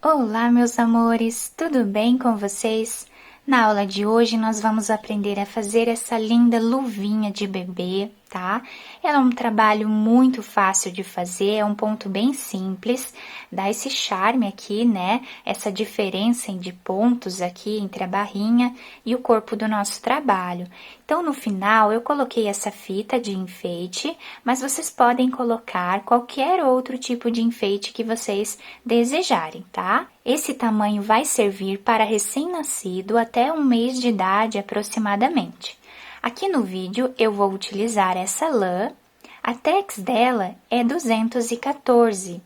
Olá, meus amores, tudo bem com vocês? Na aula de hoje nós vamos aprender a fazer essa linda luvinha de bebê, tá? Ela é um trabalho muito fácil de fazer, é um ponto bem simples, dá esse charme aqui, né? Essa diferença de pontos aqui entre a barrinha e o corpo do nosso trabalho. Então, no final, eu coloquei essa fita de enfeite, mas vocês podem colocar qualquer outro tipo de enfeite que vocês desejarem, tá? Esse tamanho vai servir para recém-nascido até 1 mês de idade aproximadamente. Aqui no vídeo eu vou utilizar essa lã, a tex dela é 214.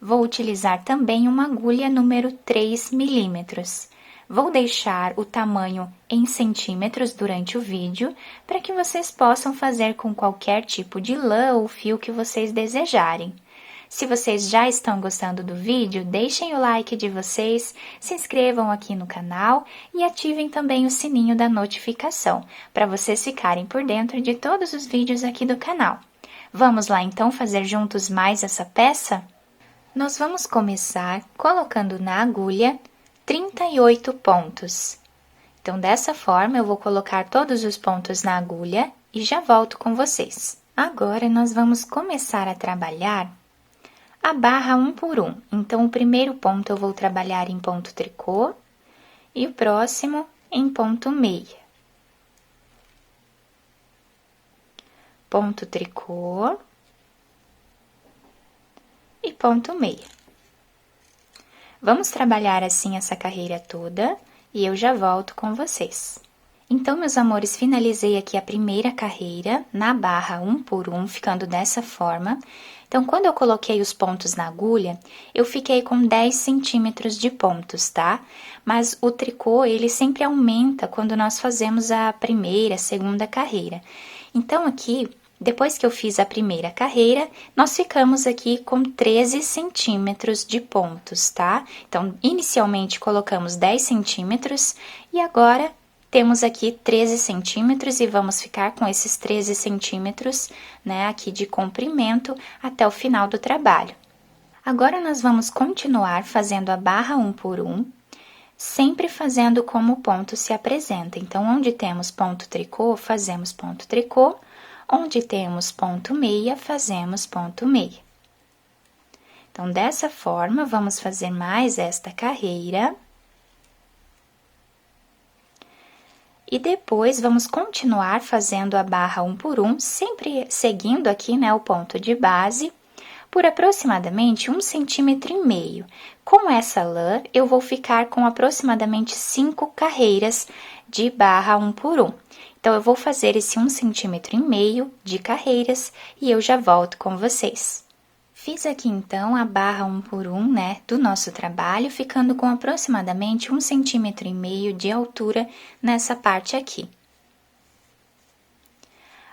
Vou utilizar também uma agulha número 3 milímetros. Vou deixar o tamanho em centímetros durante o vídeo, para que vocês possam fazer com qualquer tipo de lã ou fio que vocês desejarem. Se vocês já estão gostando do vídeo, deixem o like de vocês, se inscrevam aqui no canal e ativem também o sininho da notificação, para vocês ficarem por dentro de todos os vídeos aqui do canal. Vamos lá então fazer juntos mais essa peça? Nós vamos começar colocando na agulha 38 pontos. Então, dessa forma, eu vou colocar todos os pontos na agulha e já volto com vocês. Agora, nós vamos começar a trabalhar a barra 1 por 1. Então, o primeiro ponto eu vou trabalhar em ponto tricô e o próximo em ponto meia. Ponto tricô e ponto meia. Vamos trabalhar assim essa carreira toda e eu já volto com vocês. Então, meus amores, finalizei aqui a primeira carreira na barra 1 por 1, ficando dessa forma. Então, quando eu coloquei os pontos na agulha, eu fiquei com 10 centímetros de pontos, tá? Mas o tricô, ele sempre aumenta quando nós fazemos a primeira, segunda carreira. Então, aqui, depois que eu fiz a primeira carreira, nós ficamos aqui com 13 centímetros de pontos, tá? Então, inicialmente colocamos 10 centímetros e agora temos aqui 13 centímetros e vamos ficar com esses 13 centímetros, né, aqui de comprimento até o final do trabalho. Agora, nós vamos continuar fazendo a barra 1 por 1, sempre fazendo como o ponto se apresenta. Então, onde temos ponto tricô, fazemos ponto tricô, onde temos ponto meia, fazemos ponto meia. Então, dessa forma, vamos fazer mais esta carreira. E depois, vamos continuar fazendo a barra 1 por 1, sempre seguindo aqui, né, o ponto de base, por aproximadamente 1,5 cm. Com essa lã, eu vou ficar com aproximadamente 5 carreiras de barra 1 por 1. Então, eu vou fazer esse 1,5 cm de carreiras e eu já volto com vocês. Fiz aqui, então, a barra 1 por 1, né, do nosso trabalho, ficando com aproximadamente 1,5 cm de altura nessa parte aqui.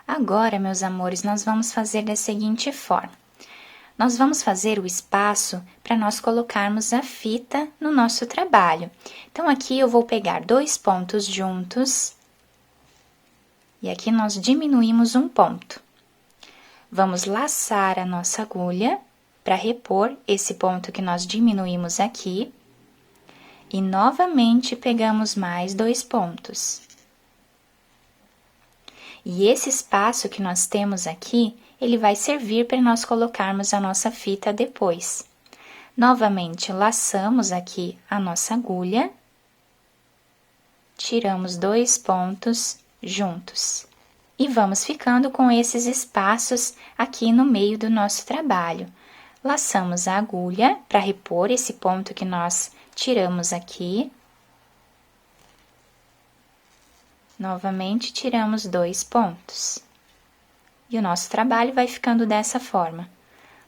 Agora, meus amores, nós vamos fazer da seguinte forma. Nós vamos fazer o espaço para nós colocarmos a fita no nosso trabalho. Então, aqui eu vou pegar 2 pontos juntos e aqui nós diminuímos um ponto. Vamos laçar a nossa agulha para repor esse ponto que nós diminuímos aqui. E, novamente, pegamos mais 2 pontos. E esse espaço que nós temos aqui, ele vai servir para nós colocarmos a nossa fita depois. Novamente, laçamos aqui a nossa agulha. Tiramos 2 pontos juntos. E vamos ficando com esses espaços aqui no meio do nosso trabalho. Laçamos a agulha para repor esse ponto que nós tiramos aqui. Novamente, tiramos 2 pontos. E o nosso trabalho vai ficando dessa forma.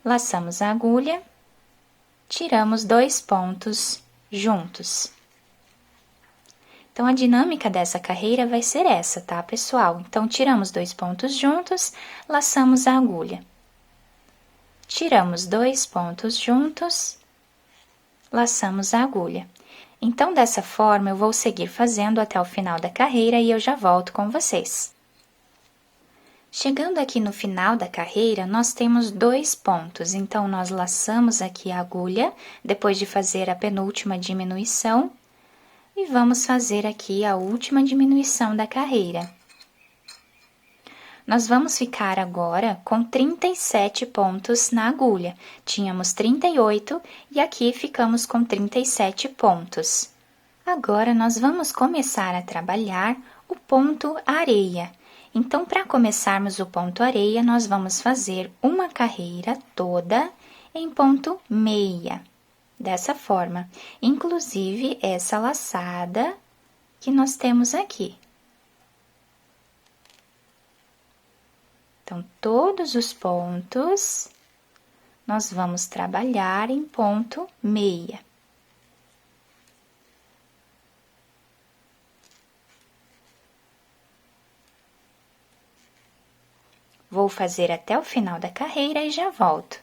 Laçamos a agulha, tiramos 2 pontos juntos. Então, a dinâmica dessa carreira vai ser essa, tá, pessoal? Então, tiramos 2 pontos juntos, laçamos a agulha. Tiramos 2 pontos juntos, laçamos a agulha. Então, dessa forma, eu vou seguir fazendo até o final da carreira e eu já volto com vocês. Chegando aqui no final da carreira, nós temos 2 pontos, então nós laçamos aqui a agulha, depois de fazer a penúltima diminuição, e vamos fazer aqui a última diminuição da carreira. Nós vamos ficar agora com 37 pontos na agulha. Tínhamos 38 e aqui ficamos com 37 pontos. Agora, nós vamos começar a trabalhar o ponto areia. Então, para começarmos o ponto areia, nós vamos fazer uma carreira toda em ponto meia. Dessa forma, inclusive essa laçada que nós temos aqui. Então, todos os pontos, nós vamos trabalhar em ponto meia. Vou fazer até o final da carreira e já volto.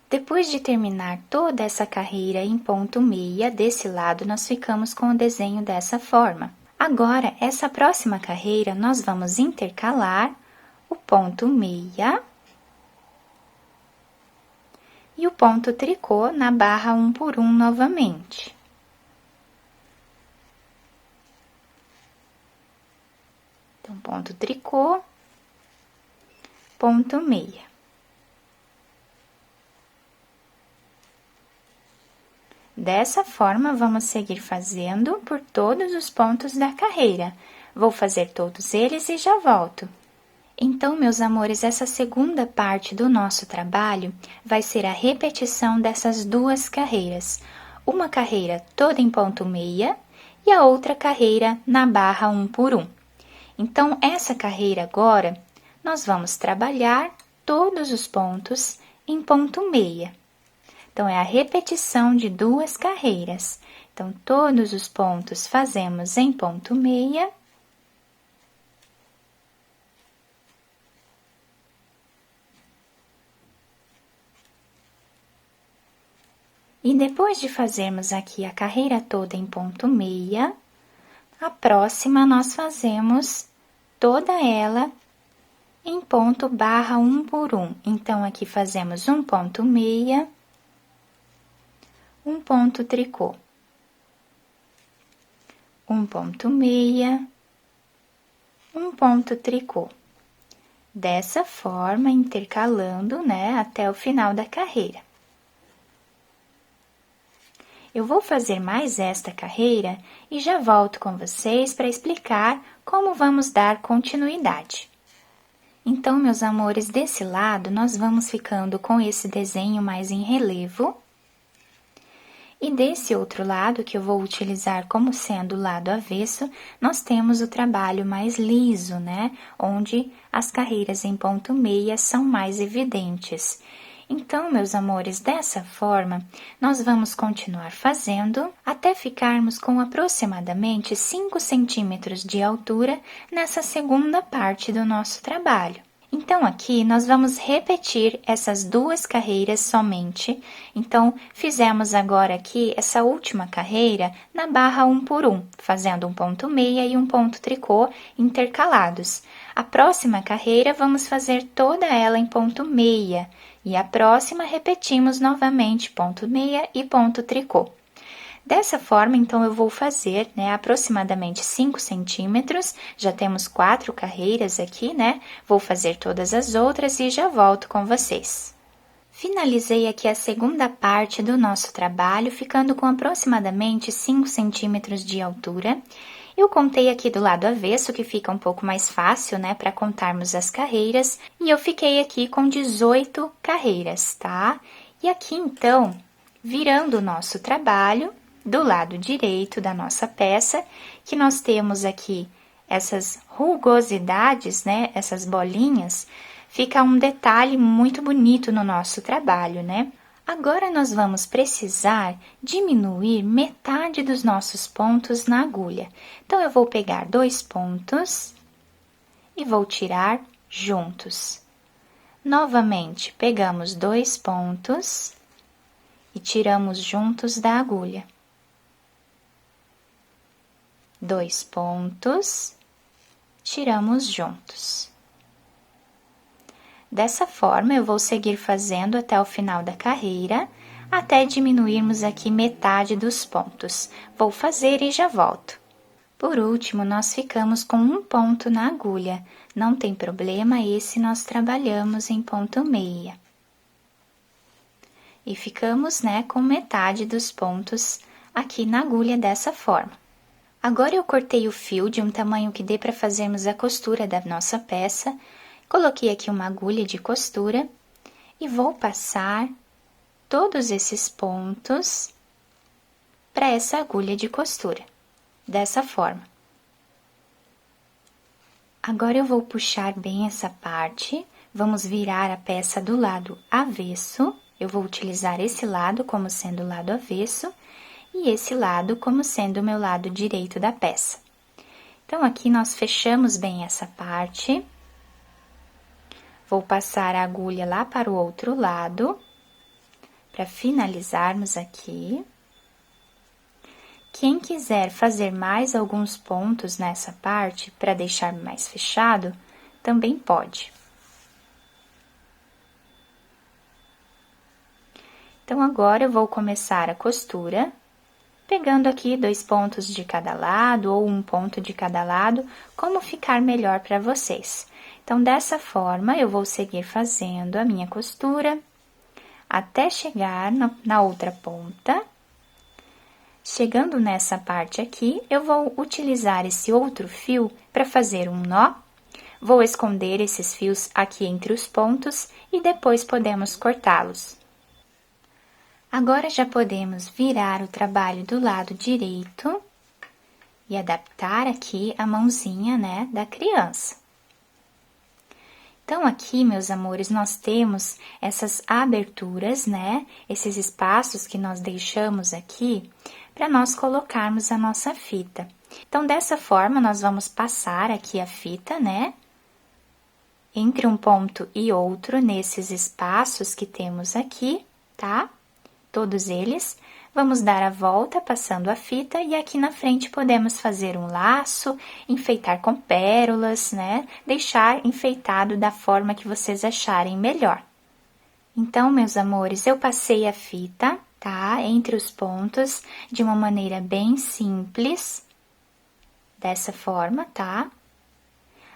Depois de terminar toda essa carreira em ponto meia, desse lado nós ficamos com o desenho dessa forma. Agora, essa próxima carreira, nós vamos intercalar o ponto meia e o ponto tricô na barra 1 por 1 novamente. Então, ponto tricô, ponto meia. Dessa forma, vamos seguir fazendo por todos os pontos da carreira. Vou fazer todos eles e já volto. Então, meus amores, essa segunda parte do nosso trabalho vai ser a repetição dessas 2 carreiras. Uma carreira toda em ponto meia e a outra carreira na barra 1 por 1. Então, essa carreira agora, nós vamos trabalhar todos os pontos em ponto meia. Então, é a repetição de 2 carreiras. Então, todos os pontos fazemos em ponto meia. E depois de fazermos aqui a carreira toda em ponto meia, a próxima nós fazemos toda ela em ponto barra 1 por 1. Então, aqui fazemos um ponto meia, um ponto tricô, um ponto meia, um ponto tricô. Dessa forma, intercalando, né, até o final da carreira. Eu vou fazer mais esta carreira e já volto com vocês para explicar como vamos dar continuidade. Então, meus amores, desse lado, nós vamos ficando com esse desenho mais em relevo. E desse outro lado, que eu vou utilizar como sendo o lado avesso, nós temos o trabalho mais liso, né? Onde as carreiras em ponto meia são mais evidentes. Então, meus amores, dessa forma, nós vamos continuar fazendo até ficarmos com aproximadamente 5 centímetros de altura nessa segunda parte do nosso trabalho. Então, aqui, nós vamos repetir essas 2 carreiras somente. Então, fizemos agora aqui essa última carreira na barra 1 por 1, fazendo um ponto meia e um ponto tricô intercalados. A próxima carreira, vamos fazer toda ela em ponto meia. E a próxima, repetimos novamente ponto meia e ponto tricô. Dessa forma, então, eu vou fazer, né, aproximadamente 5 centímetros, já temos 4 carreiras aqui, né? Vou fazer todas as outras e já volto com vocês. Finalizei aqui a segunda parte do nosso trabalho, ficando com aproximadamente 5 centímetros de altura. Eu contei aqui do lado avesso, que fica um pouco mais fácil, né, para contarmos as carreiras, e eu fiquei aqui com 18 carreiras, tá? E aqui, então, virando o nosso trabalho, do lado direito da nossa peça, que nós temos aqui essas rugosidades, né, essas bolinhas, fica um detalhe muito bonito no nosso trabalho, né? Agora, nós vamos precisar diminuir metade dos nossos pontos na agulha. Então, eu vou pegar 2 pontos e vou tirar juntos. Novamente, pegamos 2 pontos e tiramos juntos da agulha. 2 pontos, tiramos juntos. Dessa forma, eu vou seguir fazendo até o final da carreira, até diminuirmos aqui metade dos pontos. Vou fazer e já volto. Por último, nós ficamos com um ponto na agulha. Não tem problema, esse nós trabalhamos em ponto meia. E ficamos, né, com metade dos pontos aqui na agulha dessa forma. Agora eu cortei o fio de um tamanho que dê para fazermos a costura da nossa peça. Coloquei aqui uma agulha de costura e vou passar todos esses pontos para essa agulha de costura, dessa forma. Agora eu vou puxar bem essa parte, vamos virar a peça do lado avesso. Eu vou utilizar esse lado como sendo o lado avesso e esse lado como sendo o meu lado direito da peça. Então, aqui nós fechamos bem essa parte. Vou passar a agulha lá para o outro lado, para finalizarmos aqui. Quem quiser fazer mais alguns pontos nessa parte, para deixar mais fechado, também pode. Então, agora eu vou começar a costura, pegando aqui 2 pontos de cada lado, ou um ponto de cada lado, como ficar melhor para vocês. Então, dessa forma, eu vou seguir fazendo a minha costura, até chegar na outra ponta. Chegando nessa parte aqui, eu vou utilizar esse outro fio para fazer um nó. Vou esconder esses fios aqui entre os pontos e depois podemos cortá-los. Agora, já podemos virar o trabalho do lado direito e adaptar aqui a mãozinha, né, da criança. Então, aqui, meus amores, nós temos essas aberturas, né, esses espaços que nós deixamos aqui para nós colocarmos a nossa fita. Então, dessa forma, nós vamos passar aqui a fita, né, entre um ponto e outro, nesses espaços que temos aqui, tá? Todos eles, vamos dar a volta passando a fita e aqui na frente podemos fazer um laço, enfeitar com pérolas, né? Deixar enfeitado da forma que vocês acharem melhor. Então, meus amores, eu passei a fita, tá? Entre os pontos, de uma maneira bem simples, dessa forma, tá?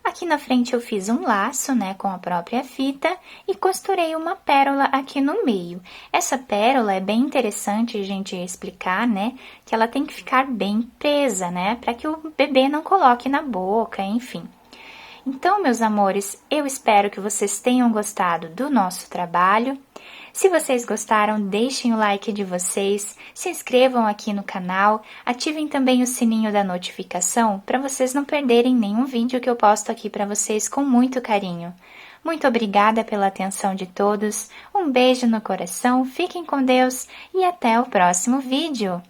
Aqui na frente eu fiz um laço, né, com a própria fita e costurei uma pérola aqui no meio. Essa pérola é bem interessante a gente explicar, né, que ela tem que ficar bem presa, né, para que o bebê não coloque na boca, enfim. Então, meus amores, eu espero que vocês tenham gostado do nosso trabalho. Se vocês gostaram, deixem o like de vocês, se inscrevam aqui no canal, ativem também o sininho da notificação para vocês não perderem nenhum vídeo que eu posto aqui para vocês com muito carinho. Muito obrigada pela atenção de todos, um beijo no coração, fiquem com Deus e até o próximo vídeo!